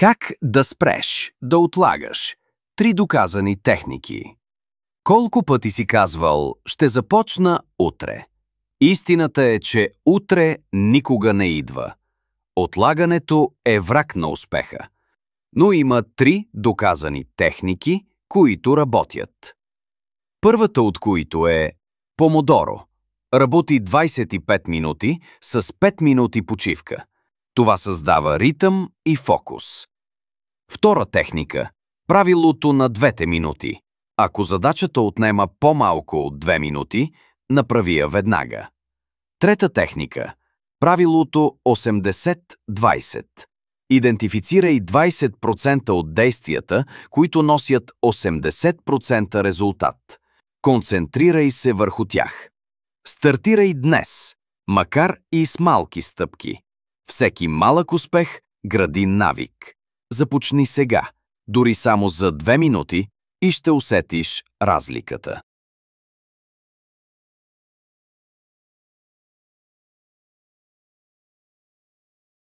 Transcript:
Как да спреш да отлагаш? 3 доказани техники. Колко пъти си казвал «ще започна утре»? Истината е, че утре никога не идва. Отлагането е враг на успеха. Но има 3 доказани техники, които работят. Първата от които е Помодоро. Работи 25 минути с 5 минути почивка. Това създава ритъм и фокус. Втора техника – правилото на 2 минути. Ако задачата отнема по-малко от 2 минути, направи я веднага. Трета техника – правилото 80-20. Идентифицирай 20% от действията, които носят 80% резултат. Концентрирай се върху тях. Стартирай днес, макар и с малки стъпки. Всеки малък успех гради навик. Започни сега, дори само за 2 минути, и ще усетиш разликата.